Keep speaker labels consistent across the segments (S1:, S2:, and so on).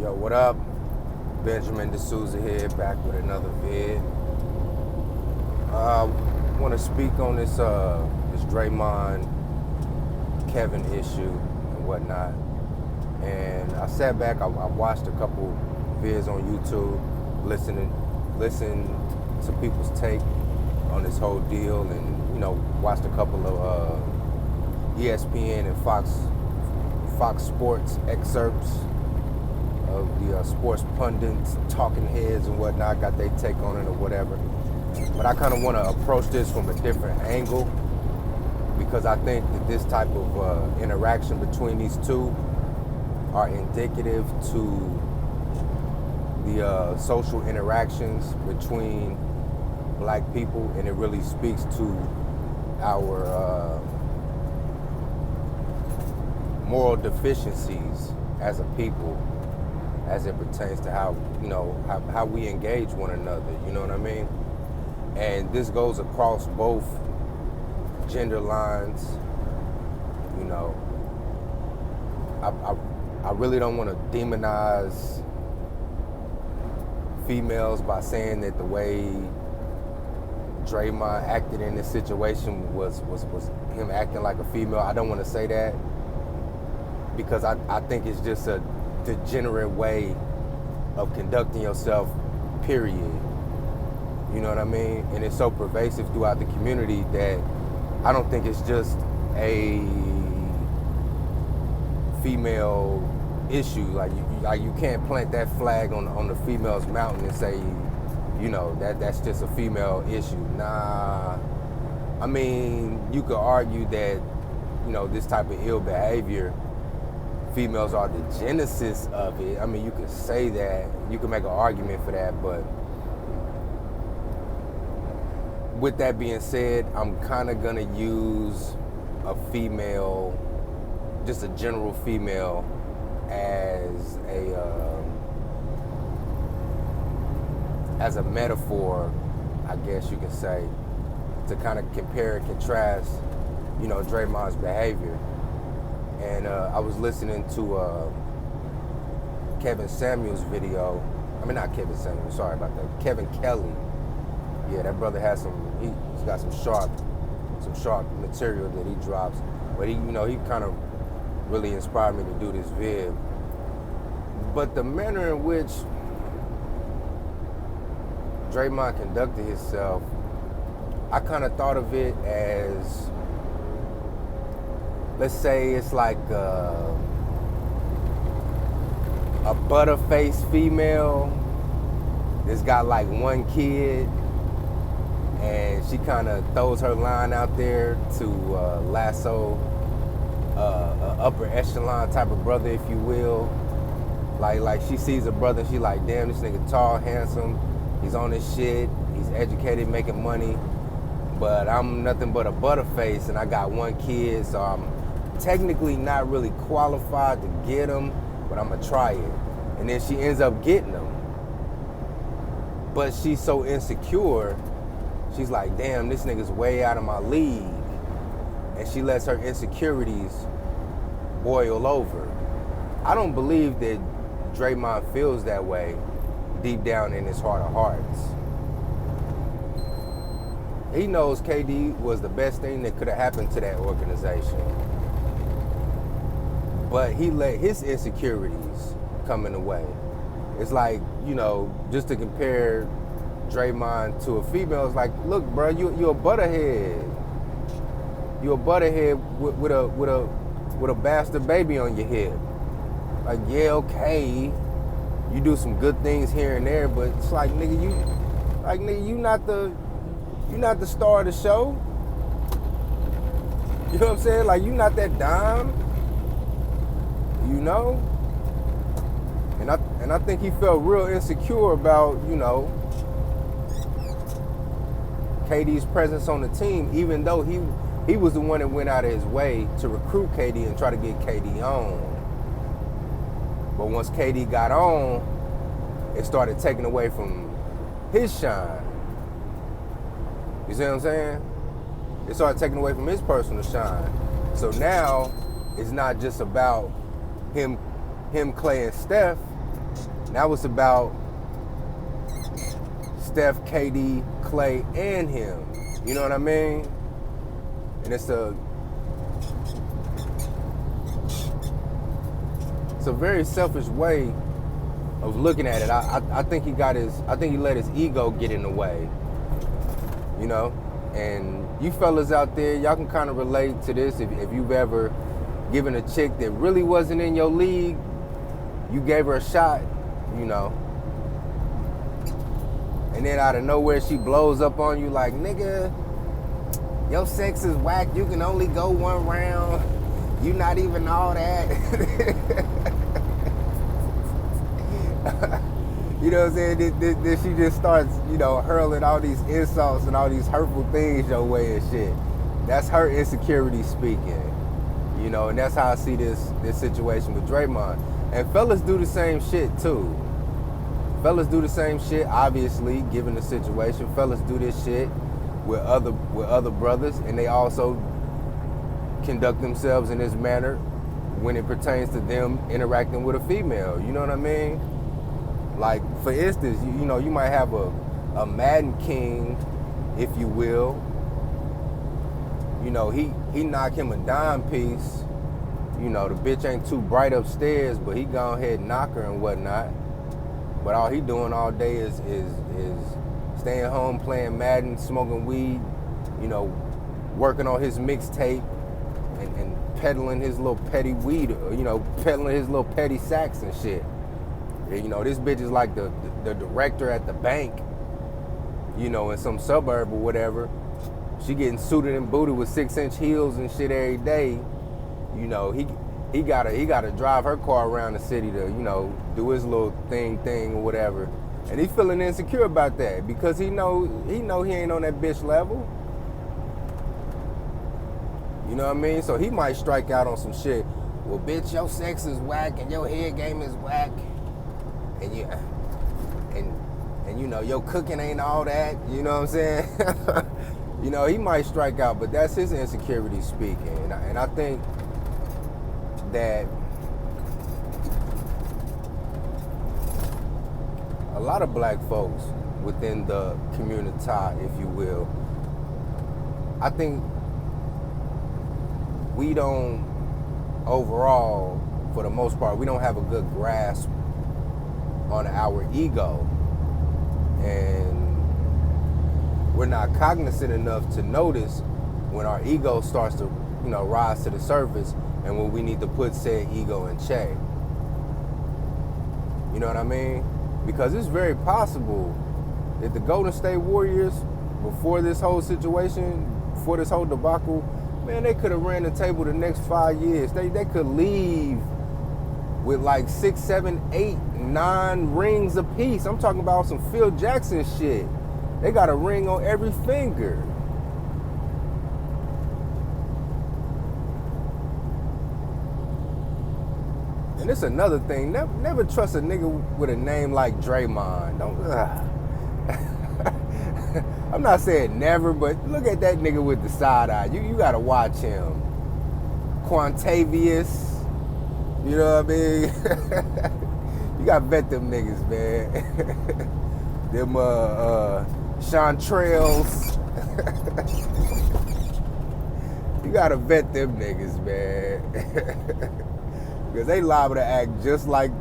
S1: Yo, what up? Benjamin D'Souza here, back with another vid. I want to speak on this Draymond Kevin issue and whatnot. And I sat back, I watched a couple vids on YouTube, listened to people's take on this whole deal, and watched a couple of ESPN and Fox Sports excerpts of the sports pundits, talking heads and whatnot, got their take on it or whatever. But I kind of want to approach this from a different angle, because I think that this type of interaction between these two are indicative to the social interactions between black people, and it really speaks to our moral deficiencies as a people, as it pertains to how we engage one another, you know what I mean? And this goes across both gender lines. I really don't want to demonize females by saying that the way Draymond acted in this situation was him acting like a female. I don't want to say that, because I think it's just a degenerate way of conducting yourself, period. You know what I mean? And it's so pervasive throughout the community that I don't think it's just a female issue. Like you can't plant that flag on the female's mountain and say, that's just a female issue. Nah. I mean, you could argue that, this type of ill behavior, females are the genesis of it. I mean, you could say that. You could make an argument for that. But with that being said, I'm kind of going to use a female, just a general female, as a metaphor, I guess you could say, to kind of compare and contrast, Draymond's behavior. And I was listening to Kevin Samuels' video. I mean, not Kevin Samuels, sorry about that. Kevin Kelly. Yeah, that brother has he's got some sharp material that he drops. But he kind of really inspired me to do this vid. But the manner in which Draymond conducted himself, I kind of thought of it as, let's say it's like a butterface female that's got like one kid, and she kind of throws her line out there to lasso a upper echelon type of brother, if you will. Like she sees a brother, she like, damn, this nigga tall, handsome, he's on his shit, he's educated, making money, but I'm nothing but a butterface, and I got one kid, so I'm technically not really qualified to get him, but I'm gonna try it. And then she ends up getting him. But she's so insecure, she's like, damn, this nigga's way out of my league. And she lets her insecurities boil over. I don't believe that Draymond feels that way deep down in his heart of hearts. He knows KD was the best thing that could have happened to that organization. But he let his insecurities come in the way. It's like, just to compare Draymond to a female, it's like, look, bro, you a butterhead. You a butterhead with a bastard baby on your hip. Like, yeah, okay, you do some good things here and there, but it's like, nigga, you not the star of the show. You know what I'm saying? Like, you not that dime. And I think he felt real insecure about, KD's presence on the team, even though he was the one that went out of his way to recruit KD and try to get KD on. But once KD got on, it started taking away from his shine. You see what I'm saying? It started taking away from his personal shine. So now it's not just about him, Clay, and Steph. Now it's about Steph, KD, Clay, and him. You know what I mean? And it's a very selfish way of looking at it. I think he let his ego get in the way. You know? And you fellas out there, y'all can kind of relate to this. If you've ever given a chick that really wasn't in your league, you gave her a shot, you know. And then out of nowhere, she blows up on you like, nigga, your sex is whack. You can only go one round. You not even all that. You know what I'm saying? Then she just starts, you know, hurling all these insults and all these hurtful things your way and shit. That's her insecurity speaking. You know, and that's how I see this situation with Draymond. And fellas do the same shit too. Fellas do the same shit, obviously, given the situation. Fellas do this shit with other brothers, and they also conduct themselves in this manner when it pertains to them interacting with a female. You know what I mean? Like, for instance, you know, you might have a Madden king, if you will. You know, he knock him a dime piece. You know, the bitch ain't too bright upstairs, but he go ahead and knock her and whatnot. But all he doing all day is staying home, playing Madden, smoking weed, you know, working on his mixtape and peddling his little petty weed, you know, peddling his little petty sacks and shit. And, you know, this bitch is like the director at the bank, you know, in some suburb or whatever. She getting suited and booted with 6-inch heels and shit every day. You know, he gotta drive her car around the city to, you know, do his little thing or whatever. And he feeling insecure about that because he know he ain't on that bitch level. You know what I mean? So he might strike out on some shit. Well, bitch, your sex is whack and your head game is whack. And you know, your cooking ain't all that. You know what I'm saying? You know, he might strike out, but that's his insecurity speaking. And I think that a lot of black folks within the community, if you will, I think we don't, overall, for the most part, we don't have a good grasp on our ego. And we're not cognizant enough to notice when our ego starts to, you know, rise to the surface and when we need to put said ego in check. You know what I mean? Because it's very possible that the Golden State Warriors, before this whole situation, before this whole debacle, man, they could have ran the table the next 5 years. They could leave with like 6, 7, 8, 9 rings apiece. I'm talking about some Phil Jackson shit. They got a ring on every finger. And it's another thing. Never trust a nigga with a name like Draymond. I'm not saying never, but look at that nigga with the side eye. You gotta watch him. Quantavious. You know what I mean? You gotta vet them niggas, man. Them Chantrells. You gotta vet them niggas, man. Because they liable to act just like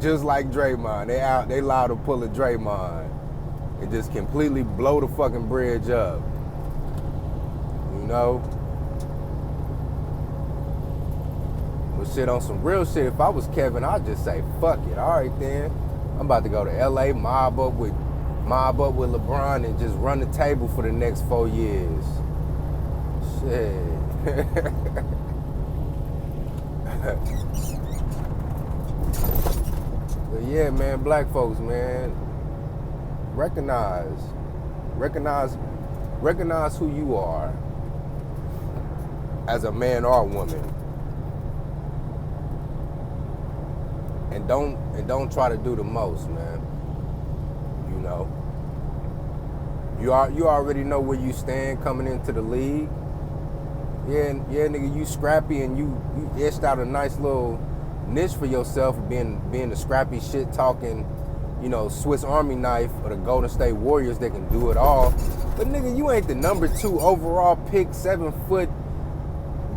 S1: Draymond. They liable to pull a Draymond and just completely blow the fucking bridge up. You know? But shit, on some real shit, if I was Kevin, I'd just say, fuck it. All right then. I'm about to go to LA, mob up with LeBron and just run the table for the next 4 years. Shit. But yeah, man, black folks, man, recognize who you are as a man or a woman, and don't try to do the most, man. You know, you already know where you stand coming into the league. Yeah, nigga, you scrappy and you etched out a nice little niche for yourself, being the scrappy shit talking, Swiss Army knife or the Golden State Warriors that can do it all. But nigga, you ain't the number 2 overall pick, 7-foot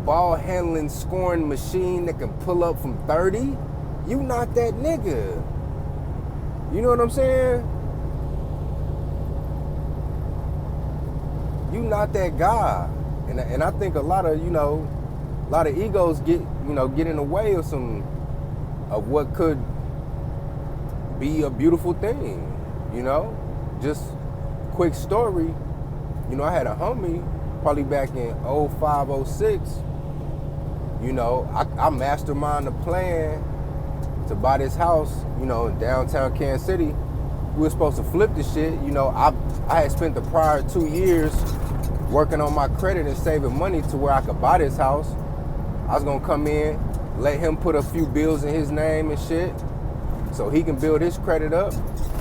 S1: ball handling scoring machine that can pull up from 30. You not that nigga. You know what I'm saying? You not that guy. And I think a lot of egos get in the way of what could be a beautiful thing, Just quick story, I had a homie probably back in 05, 06, I masterminded the plan to buy this house, in downtown Kansas City. We were supposed to flip the shit, I had spent the prior 2 years working on my credit and saving money to where I could buy this house. I was gonna come in, let him put a few bills in his name and shit, so he can build his credit up.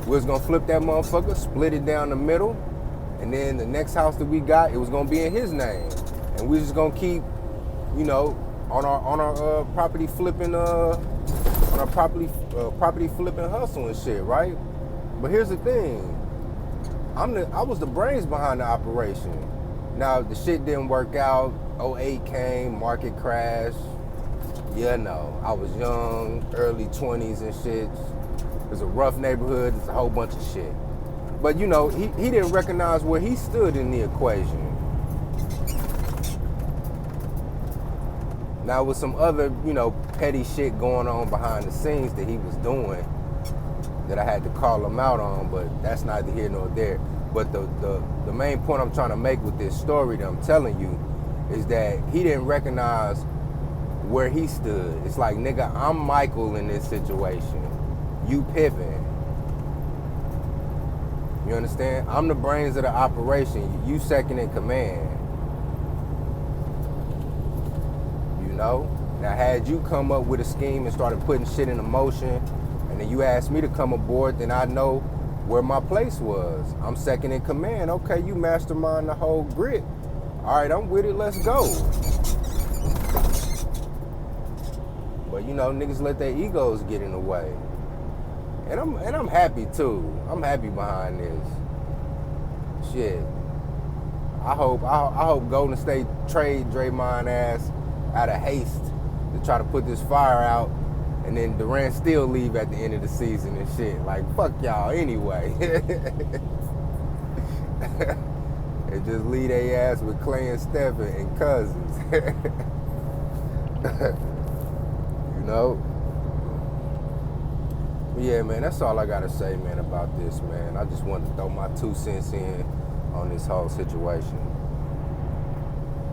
S1: We was gonna flip that motherfucker, split it down the middle, and then the next house that we got, it was gonna be in his name, and we just gonna keep, on our property flipping, property flipping hustle and shit, right? But here's the thing, I was the brains behind the operation. Now the shit didn't work out. 08 came, market crash. I was young, early 20s and shit. It was a rough neighborhood. It's a whole bunch of shit. But he didn't recognize where he stood in the equation. Now with some other, petty shit going on behind the scenes that he was doing that I had to call him out on, but that's neither here nor there. But the main point I'm trying to make with this story that I'm telling you is that he didn't recognize where he stood. It's like, nigga, I'm Michael in this situation. You Pippin. You understand? I'm the brains of the operation. You second in command. Now, had you come up with a scheme and started putting shit into motion, and then you asked me to come aboard, then I know where my place was. I'm second in command. Okay, you mastermind the whole grit. All right, I'm with it. Let's go. But niggas let their egos get in the way, and I'm happy too. I'm happy behind this shit. I hope Golden State trade Draymond ass out of haste to try to put this fire out, and then Durant still leave at the end of the season and shit. Like, fuck y'all anyway. And just leave their ass with Clay and Steph and Cousins. But yeah, man, that's all I gotta say, man, about this, man. I just wanted to throw my 2 cents in on this whole situation.